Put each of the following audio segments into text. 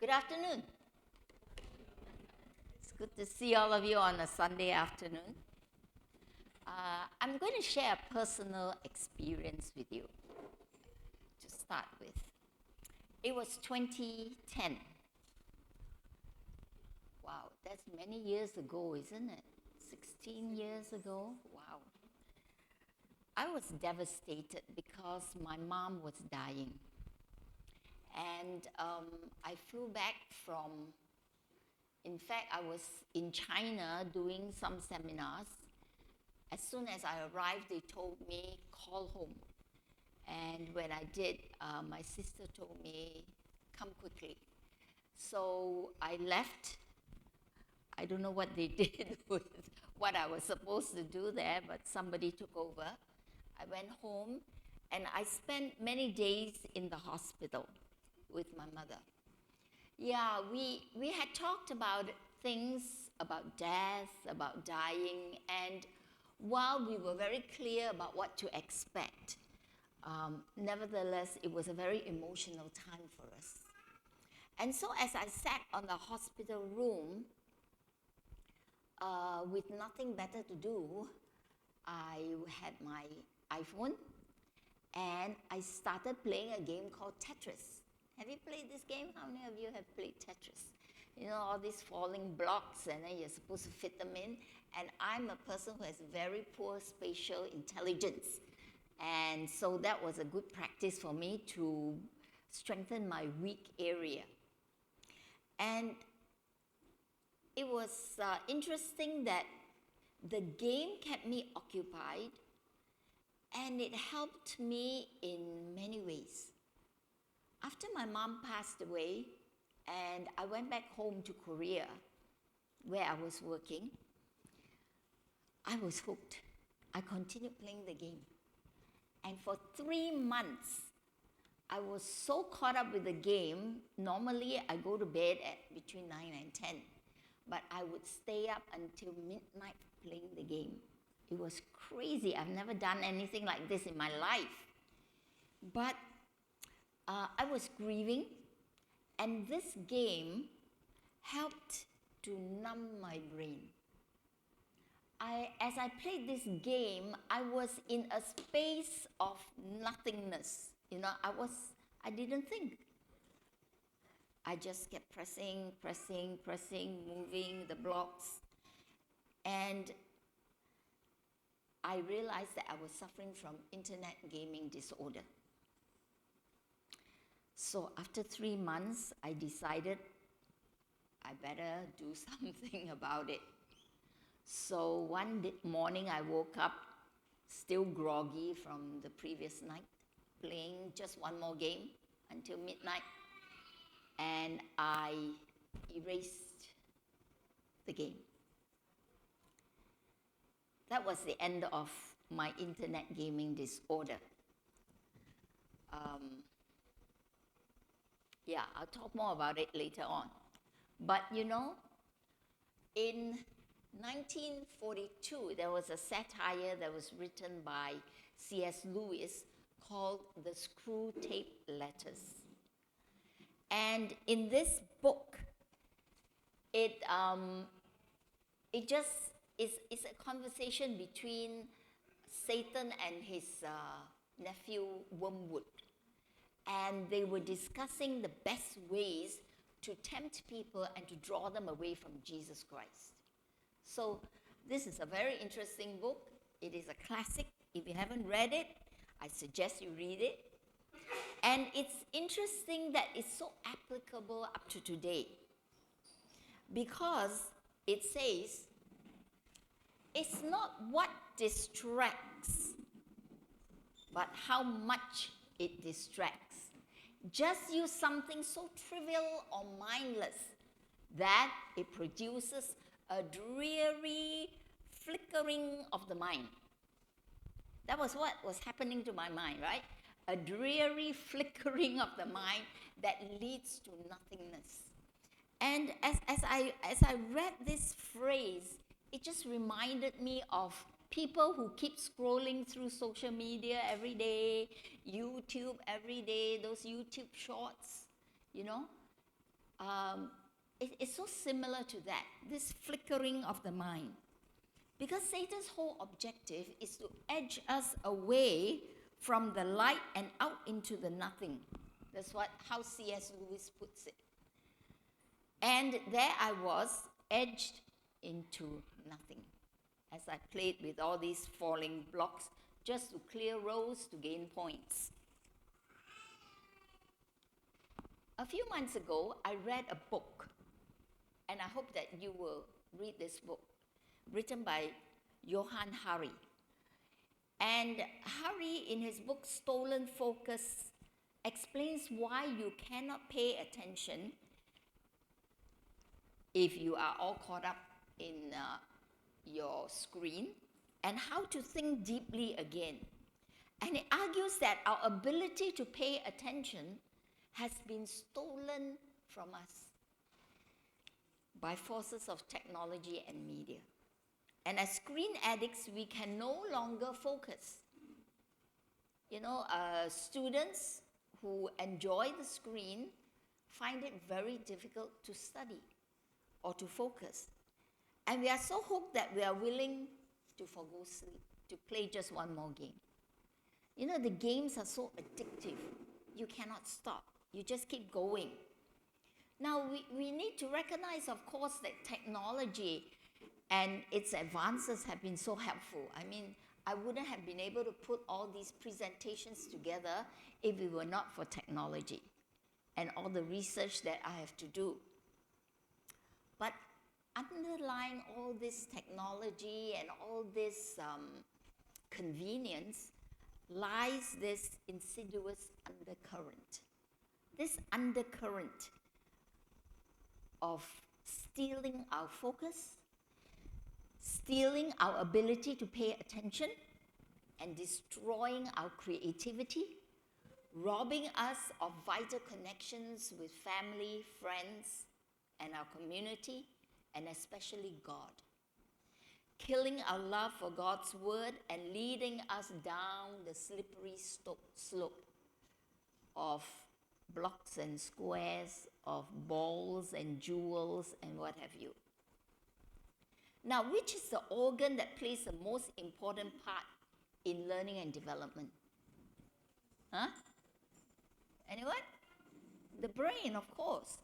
Good afternoon. It's good to see all of you on a Sunday afternoon. I'm going to share a personal experience with you to start with. It was 2010. Wow, that's many years ago, isn't it? 16 years ago? Wow. I was devastated because my mom was dying. And I flew back from, in fact, I was in China doing some seminars. As soon as I arrived, they told me, call home. And when I did, my sister told me, come quickly. So I left. I don't know what they did with what I was supposed to do there, but somebody took over. I went home, and I spent many days in the hospital with my mother. Yeah, we had talked about things, about death, about dying, and while we were very clear about what to expect, nevertheless, it was a very emotional time for us. And so as I sat on the hospital room, with nothing better to do, I had my iPhone, and I started playing a game called Tetris. Have you played this game? How many of you have played Tetris? You know, all these falling blocks, and then you're supposed to fit them in. And I'm a person who has very poor spatial intelligence. And so that was a good practice for me to strengthen my weak area. And it was interesting that the game kept me occupied, and it helped me in many ways. After my mom passed away, and I went back home to Korea, where I was working, I was hooked. I continued playing the game. And for 3 months, I was so caught up with the game. Normally, I go to bed at between 9 and 10. But I would stay up until midnight playing the game. It was crazy. I've never done anything like this in my life. But I was grieving, and this game helped to numb my brain. As I played this game, I was in a space of nothingness. You know, I didn't think. I just kept pressing, moving the blocks. And I realized that I was suffering from internet gaming disorder. So after 3 months, I decided I better do something about it. So one morning I woke up still groggy from the previous night, playing just one more game until midnight. And I erased the game. That was the end of my internet gaming disorder. I'll talk more about it later on. But you know, in 1942, there was a satire that was written by C.S. Lewis called The Screwtape Letters. And in this book, it just is a conversation between Satan and his nephew Wormwood. And they were discussing the best ways to tempt people and to draw them away from Jesus Christ. So this is a very interesting book. It is a classic. If you haven't read it, I suggest you read it. And it's interesting that it's so applicable up to today, because it says it's not what distracts, but how much it distracts. Just use something so trivial or mindless that it produces a dreary flickering of the mind. That was what was happening to my mind, right? A dreary flickering of the mind that leads to nothingness. And as I read this phrase, it just reminded me of people who keep scrolling through social media every day, YouTube every day, those YouTube shorts, you know. it's so similar to that, this flickering of the mind. Because Satan's whole objective is to edge us away from the light and out into the nothing. That's how C.S. Lewis puts it. And there I was, edged into nothing, as I played with all these falling blocks just to clear rows to gain points. A few months ago, I read a book, and I hope that you will read this book, written by Johann Hari. And Hari, in his book Stolen Focus, explains why you cannot pay attention if you are all caught up in your screen, and how to think deeply again. And it argues that our ability to pay attention has been stolen from us by forces of technology and media. And as screen addicts, we can no longer focus. You know, students who enjoy the screen find it very difficult to study or to focus. And we are so hooked that we are willing to forgo sleep, to play just one more game. You know, the games are so addictive. You cannot stop. You just keep going. Now, we need to recognize, of course, that technology and its advances have been so helpful. I mean, I wouldn't have been able to put all these presentations together if it were not for technology and all the research that I have to do. But underlying all this technology and all this convenience lies this insidious undercurrent. This undercurrent of stealing our focus, stealing our ability to pay attention, and destroying our creativity, robbing us of vital connections with family, friends, and our community, and especially God. Killing our love for God's word and leading us down the slippery slope of blocks and squares, of balls and jewels and what have you. Now, which is the organ that plays the most important part in learning and development? Huh? Anyone? The brain, of course.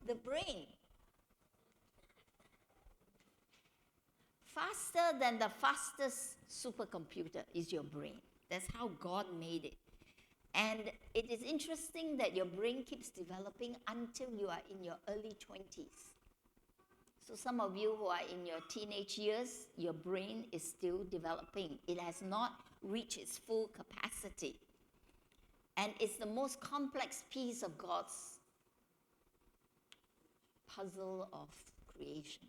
The brain. Faster than the fastest supercomputer is your brain. That's how God made it. And it is interesting that your brain keeps developing until you are in your early 20s. So some of you who are in your teenage years, your brain is still developing. It has not reached its full capacity. And it's the most complex piece of God's puzzle of creation.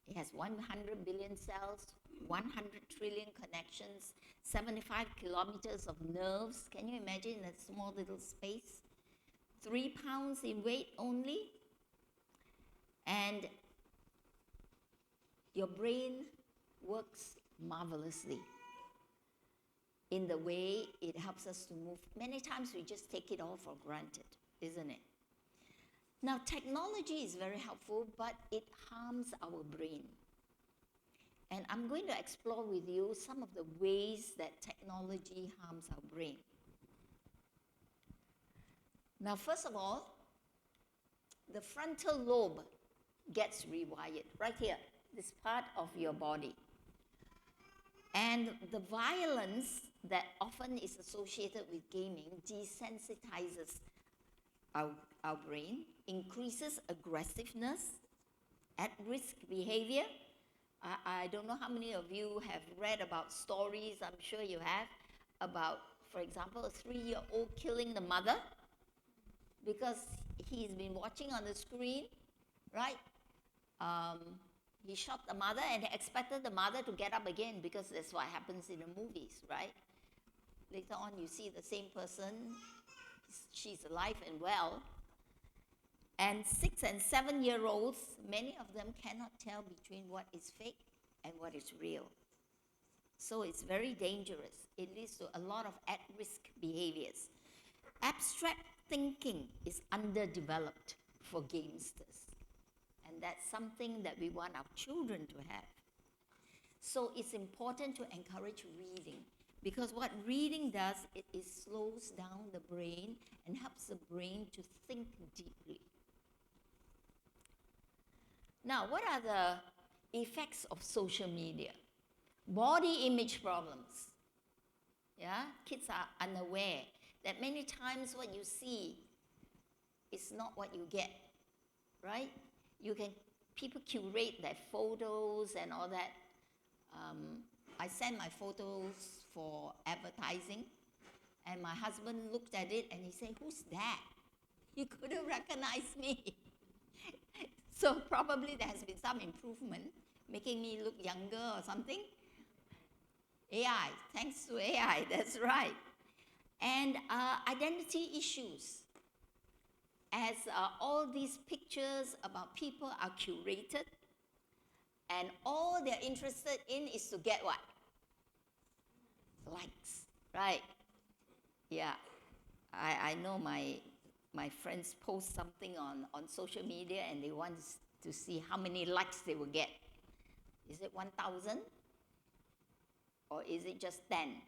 It has 100 billion cells, 100 trillion connections, 75 kilometers of nerves. Can you imagine that small little space? 3 pounds in weight only. And your brain works marvelously in the way it helps us to move. Many times we just take it all for granted, isn't it? Now, technology is very helpful, but it harms our brain. And I'm going to explore with you some of the ways that technology harms our brain. Now, first of all, the frontal lobe gets rewired right here, this part of your body. And the violence that often is associated with gaming desensitizes our brain, increases aggressiveness, at-risk behavior. I don't know how many of you have read about stories, I'm sure you have, about, for example, a 3-year-old killing the mother because he's been watching on the screen, right? He shot the mother and expected the mother to get up again because that's what happens in the movies, right? Later on, you see the same person, she's alive and well. And 6- and 7-year-olds, many of them cannot tell between what is fake and what is real. So it's very dangerous. It leads to a lot of at-risk behaviors. Abstract thinking is underdeveloped for gamesters. And that's something that we want our children to have. So it's important to encourage reading, because what reading does, it slows down the brain and helps the brain to think deeply. Now, what are the effects of social media? Body image problems. Yeah, kids are unaware that many times what you see is not what you get, right? People curate their photos and all that. I send my photos for advertising, and my husband looked at it and he said, "Who's that?" He couldn't recognize me. So probably there has been some improvement, making me look younger or something. AI, thanks to AI, that's right. And identity issues. As all these pictures about people are curated, and all they're interested in is to get what? Likes, right? Yeah, I know my friends post something on social media and they want to see how many likes they will get. Is it 1,000? Or is it just 10?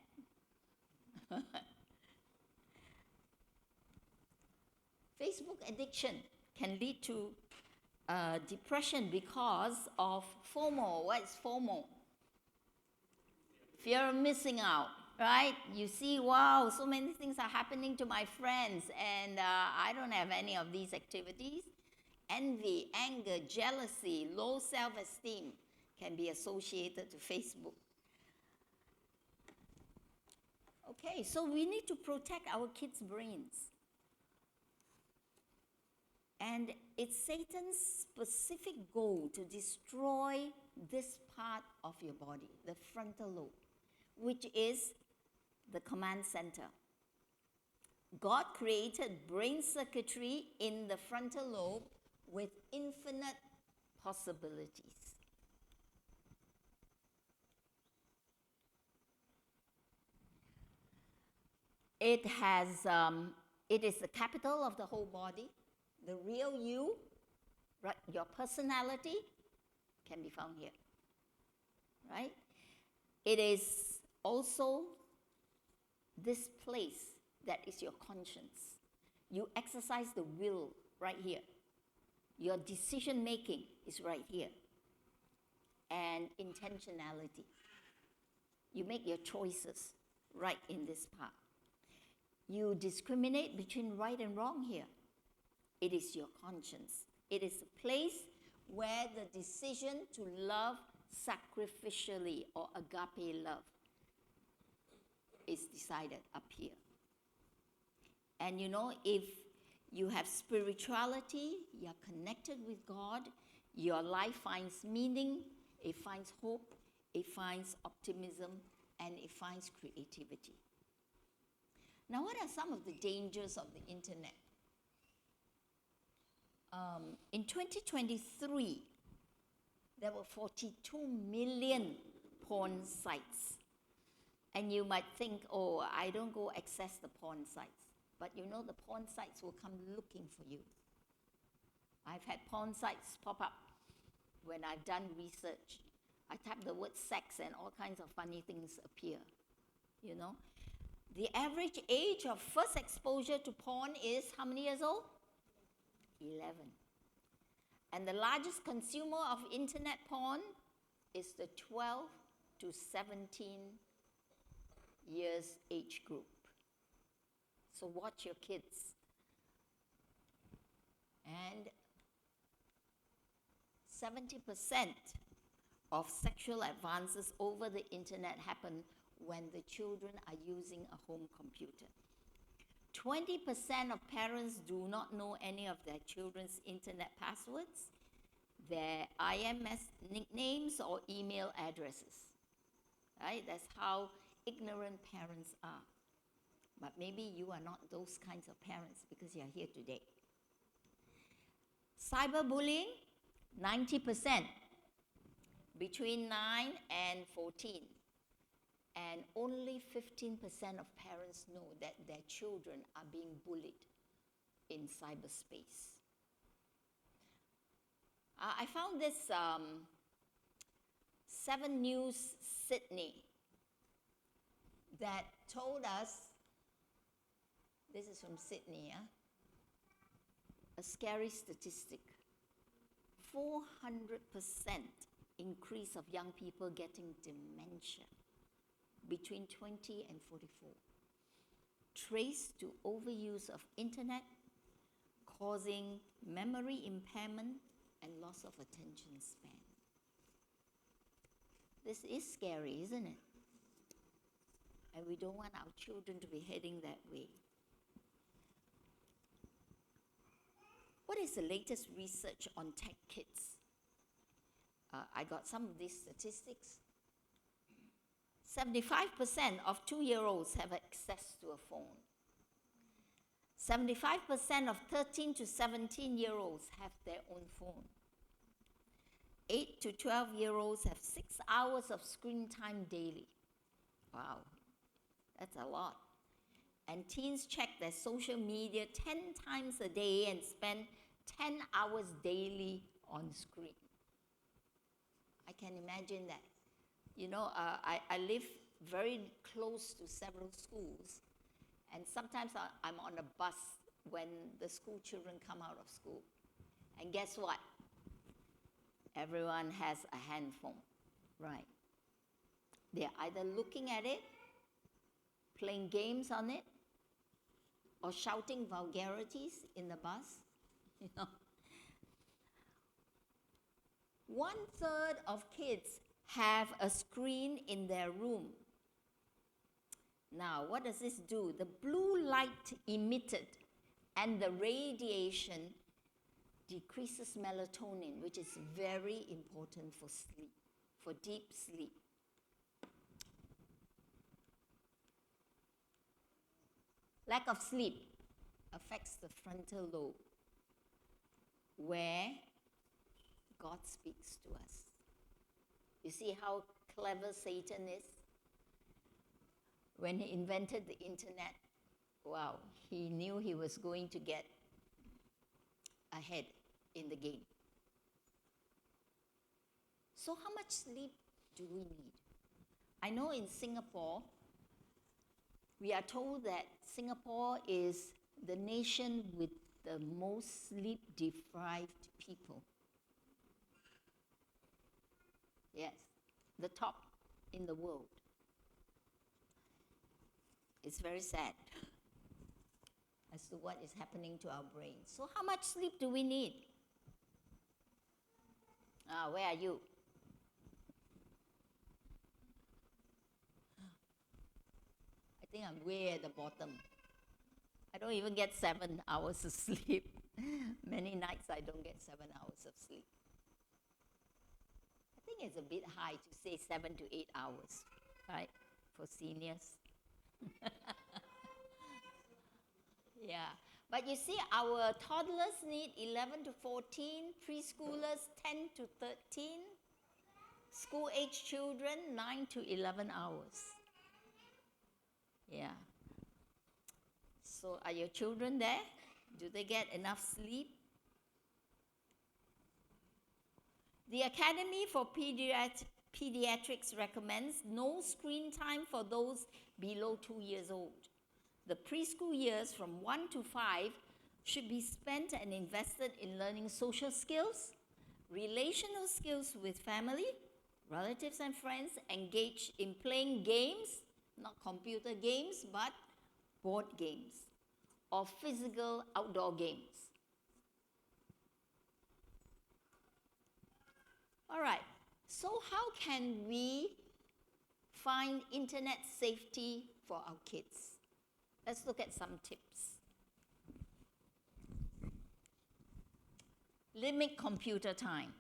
Facebook addiction can lead to depression because of FOMO. What is FOMO? Fear of missing out, right? You see, wow, so many things are happening to my friends, and I don't have any of these activities. Envy, anger, jealousy, low self-esteem can be associated to Facebook. Okay, so we need to protect our kids' brains. And it's Satan's specific goal to destroy this part of your body, the frontal lobe, which is the command center. God created brain circuitry in the frontal lobe with infinite possibilities. It is the capital of the whole body. The real you, right, your personality can be found here, right? It is also this place that is your conscience. You exercise the will right here. Your decision making is right here. And intentionality. You make your choices right in this part. You discriminate between right and wrong here. It is your conscience. It is a place where the decision to love sacrificially, or agape love, is decided up here. And you know, if you have spirituality, you're connected with God, your life finds meaning, it finds hope, it finds optimism, and it finds creativity. Now, what are some of the dangers of the internet? In 2023, there were 42 million porn sites. And you might think, oh, I don't go access the porn sites. But you know, the porn sites will come looking for you. I've had porn sites pop up when I've done research. I type the word sex and all kinds of funny things appear, you know. The average age of first exposure to porn is how many years old? 11. And the largest consumer of internet porn is the 12 to 17 years age group. So watch your kids. And 70% of sexual advances over the internet happen when the children are using a home computer. 20% of parents do not know any of their children's internet passwords, their IMS nicknames, or email addresses. Right? That's how ignorant parents are. But maybe you are not those kinds of parents because you are here today. Cyberbullying, 90%, between 9 and 14. And only 15% of parents know that their children are being bullied in cyberspace. I found this 7 News Sydney that told us, this is from Sydney, a scary statistic. 400% increase of young people getting dementia between 20 and 44, traced to overuse of internet, causing memory impairment and loss of attention span. This is scary, isn't it? And we don't want our children to be heading that way. What is the latest research on tech kids? I got some of these statistics. 75% of 2-year-olds have access to a phone. 75% of 13 to 17-year-olds have their own phone. 8 to 12-year-olds have 6 hours of screen time daily. Wow, that's a lot. And teens check their social media 10 times a day and spend 10 hours daily on screen. I can imagine that. You know, I live very close to several schools, and sometimes I'm on a bus when the school children come out of school. And guess what? Everyone has a handphone, right? They're either looking at it, playing games on it, or shouting vulgarities in the bus. You know, 1/3 of kids have a screen in their room. Now, what does this do? The blue light emitted and the radiation decreases melatonin, which is very important for sleep, for deep sleep. Lack of sleep affects the frontal lobe, where God speaks to us. You see how clever Satan is? When he invented the internet, wow, he knew he was going to get ahead in the game. So how much sleep do we need? I know in Singapore, we are told that Singapore is the nation with the most sleep-deprived people. Yes, the top in the world. It's very sad as to what is happening to our brains. So how much sleep do we need? Where are you? I think I'm way at the bottom. I don't even get 7 hours of sleep. Many nights I don't get 7 hours of sleep. I think it's a bit high to say 7 to 8 hours, right, for seniors. Yeah, but you see, our toddlers need 11 to 14, preschoolers 10 to 13, school-age children 9 to 11 hours. Yeah. So are your children there? Do they get enough sleep? The Academy for Pediatrics recommends no screen time for those below 2 years old. The preschool years from 1 to 5 should be spent and invested in learning social skills, relational skills with family, relatives and friends, engaged in playing games, not computer games, but board games, or physical outdoor games. All right, so how can we find internet safety for our kids? Let's look at some tips. Limit computer time.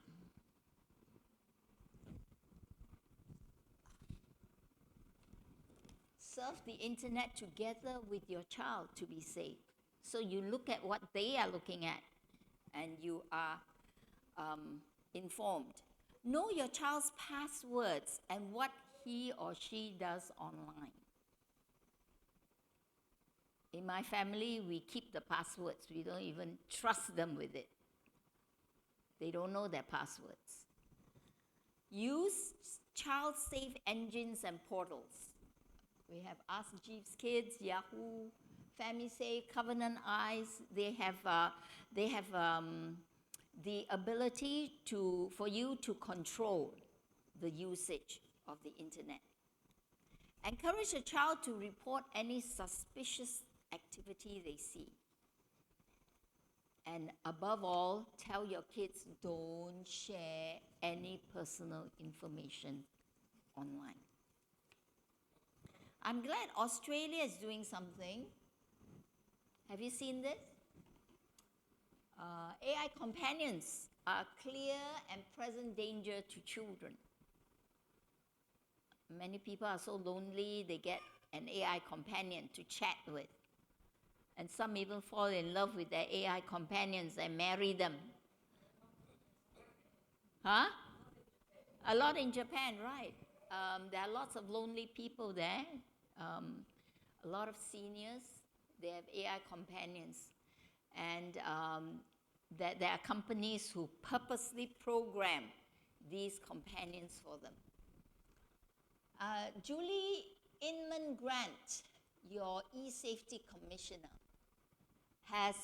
Surf the internet together with your child to be safe. So you look at what they are looking at and you are informed. Know your child's passwords and what he or she does online. In my family, we keep the passwords. We don't even trust them with it. They don't know their passwords. Use child-safe engines and portals. We have Ask Jeeves Kids, Yahoo, FamiSafe, Covenant Eyes. They have the ability for you to control the usage of the internet. Encourage a child to report any suspicious activity they see. And above all, tell your kids, don't share any personal information online. I'm glad Australia is doing something. Have you seen this? AI companions are a clear and present danger to children. Many people are so lonely, they get an AI companion to chat with. And some even fall in love with their AI companions and marry them. Huh? A lot in Japan, right. There are lots of lonely people there. A lot of seniors, they have AI companions. And there are companies who purposely program these companions for them. Julie Inman Grant, your e-safety commissioner, has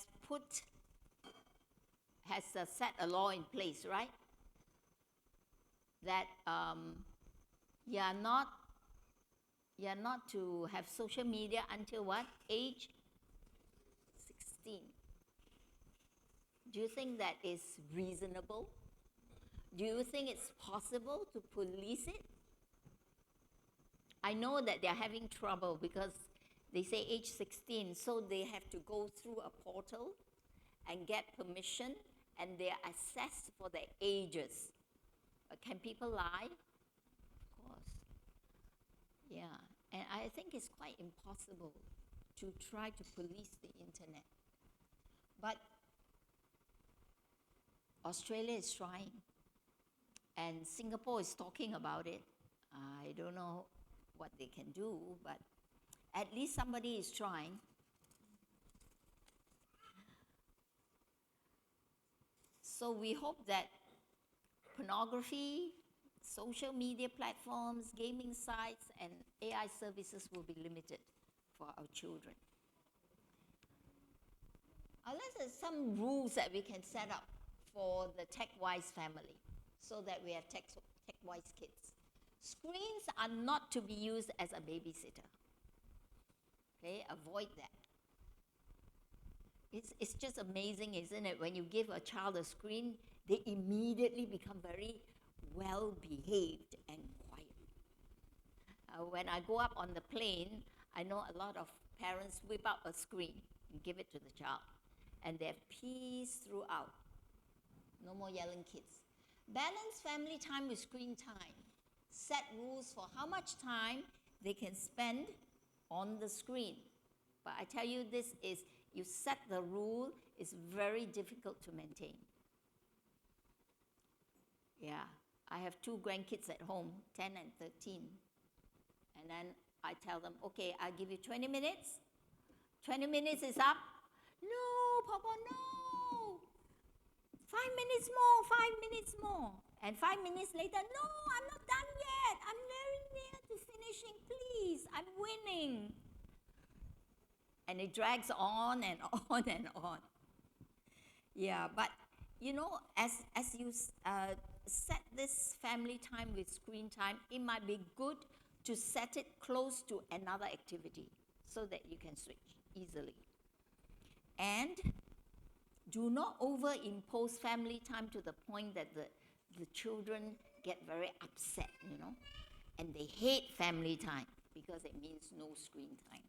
set a law in place, right? That you are not to have social media until what? Age 16. Do you think that is reasonable? Do you think it's possible to police it? I know that they're having trouble because they say age 16, so they have to go through a portal and get permission, and they are assessed for their ages. Can people lie? Of course. Yeah, and I think it's quite impossible to try to police the internet. But Australia is trying, and Singapore is talking about it. I don't know what they can do, but at least somebody is trying. So we hope that pornography, social media platforms, gaming sites, and AI services will be limited for our children. Unless there's some rules that we can set up for the tech-wise family so that we have tech-wise kids. Screens are not to be used as a babysitter. Okay, avoid that. It's just amazing, isn't it? When you give a child a screen, they immediately become very well-behaved and quiet. When I go up on the plane, I know a lot of parents whip out a screen and give it to the child. And they have peace throughout. No more yelling kids. Balance family time with screen time. Set rules for how much time they can spend on the screen. But I tell you, this is, you set the rule, it's very difficult to maintain. Yeah, I have two grandkids at home, 10 and 13. And then I tell them, okay, I'll give you 20 minutes. 20 minutes is up. No, Papa, no. 5 minutes more, 5 minutes more. And 5 minutes later, no, I'm not done yet. I'm very near to finishing, please. I'm winning. And it drags on and on and on. Yeah, but you know, as you set this family time with screen time, it might be good to set it close to another activity so that you can switch easily. And do not overimpose family time to the point that the children get very upset, you know, and they hate family time because it means no screen time.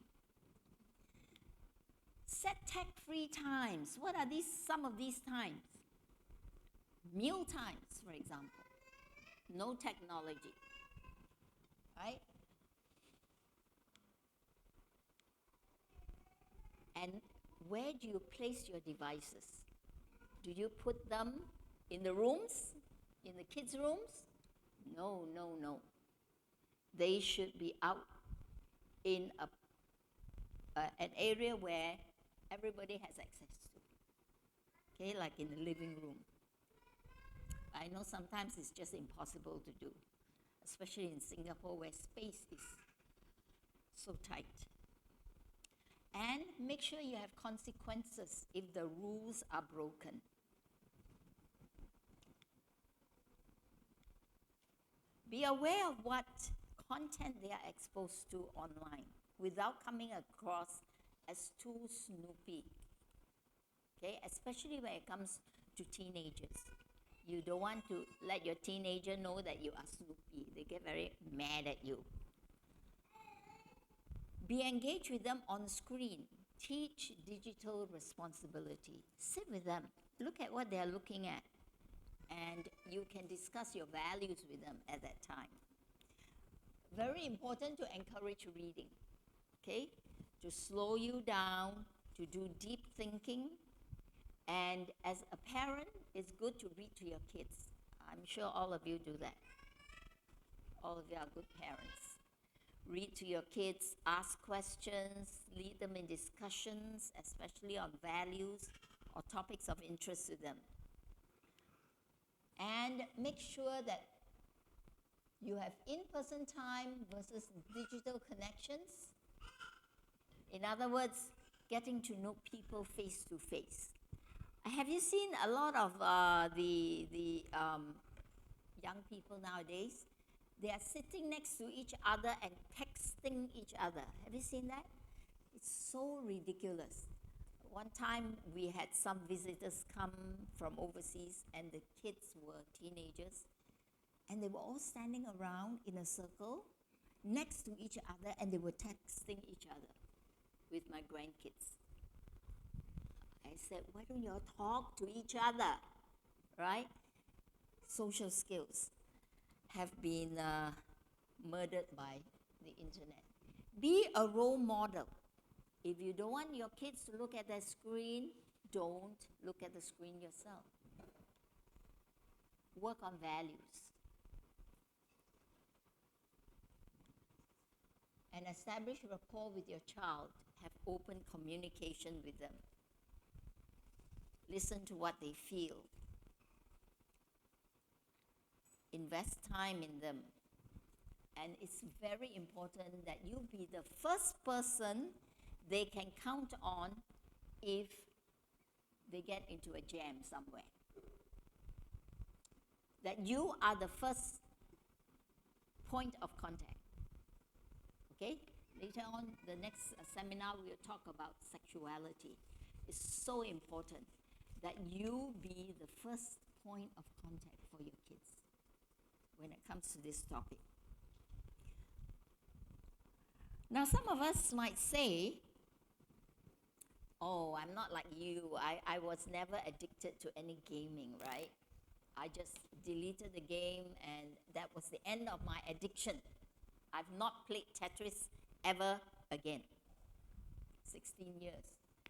Set tech-free times. What are some of these times? Meal times, for example. No technology, right? And where do you place your devices? Do you put them in the rooms, in the kids' rooms? No, no, no. They should be out in an area where everybody has access to. Okay, like in the living room. I know sometimes it's just impossible to do, especially in Singapore where space is so tight. And make sure you have consequences if the rules are broken. Be aware of what content they are exposed to online without coming across as too snoopy. Okay, especially when it comes to teenagers. You don't want to let your teenager know that you are snoopy. They get very mad at you. Be engaged with them on screen. Teach digital responsibility. Sit with them. Look at what they are looking at. And you can discuss your values with them at that time. Very important to encourage reading. Okay? To slow you down, to do deep thinking. And as a parent, it's good to read to your kids. I'm sure all of you do that. All of you are good parents. Read to your kids, ask questions, lead them in discussions, especially on values or topics of interest to them. And make sure that you have in-person time versus digital connections. In other words, getting to know people face to face. Have you seen a lot of the young people nowadays? They are sitting next to each other and texting each other. Have you seen that? It's so ridiculous. One time we had some visitors come from overseas and the kids were teenagers and they were all standing around in a circle next to each other and they were texting each other with my grandkids. I said, why don't you all talk to each other, right? Social skills have been murdered by the internet. Be a role model. If you don't want your kids to look at the screen, don't look at the screen yourself. Work on values. And establish rapport with your child. Have open communication with them. Listen to what they feel. Invest time in them. And it's very important that you be the first person they can count on if they get into a jam somewhere. That you are the first point of contact. Okay? Later on, the next seminar, we'll talk about sexuality. It's so important that you be the first point of contact for your kids when it comes to this topic. Now, some of us might say, oh, I'm not like you. I was never addicted to any gaming, right? I just deleted the game and that was the end of my addiction. I've not played Tetris ever again. 16 years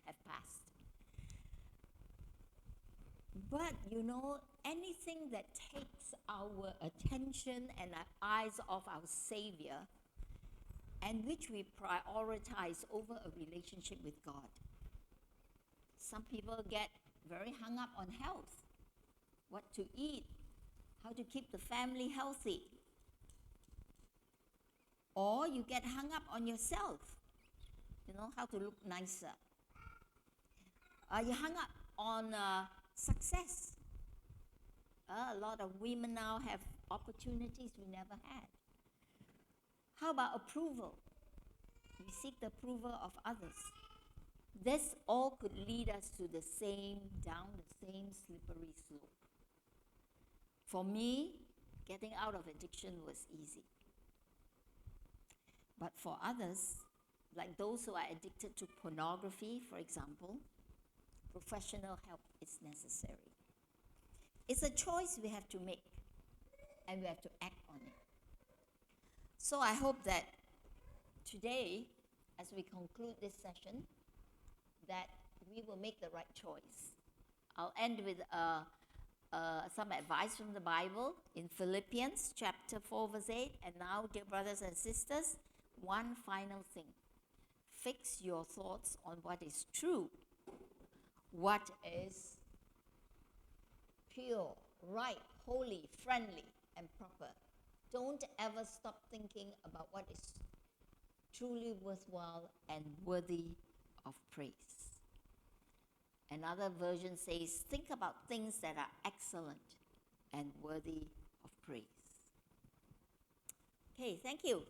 have passed. But you know, anything that takes our attention and our eyes off our Savior and which we prioritize over a relationship with God. Some people get very hung up on health, what to eat, how to keep the family healthy. Or you get hung up on yourself, you know, how to look nicer. You're hung up on success. A lot of women now have opportunities we never had. How about approval? We seek the approval of others. This all could lead us to down the same slippery slope. For me, getting out of addiction was easy. But for others, like those who are addicted to pornography, for example, professional help is necessary. It's a choice we have to make, and we have to act on it. So I hope that today, as we conclude this session, that we will make the right choice. I'll end with some advice from the Bible in Philippians chapter 4, verse 8. And now, dear brothers and sisters, one final thing. Fix your thoughts on what is true, what is pure, right, holy, friendly, and proper. Don't ever stop thinking about what is truly worthwhile and worthy of praise. Another version says, think about things that are excellent and worthy of praise. Okay, thank you.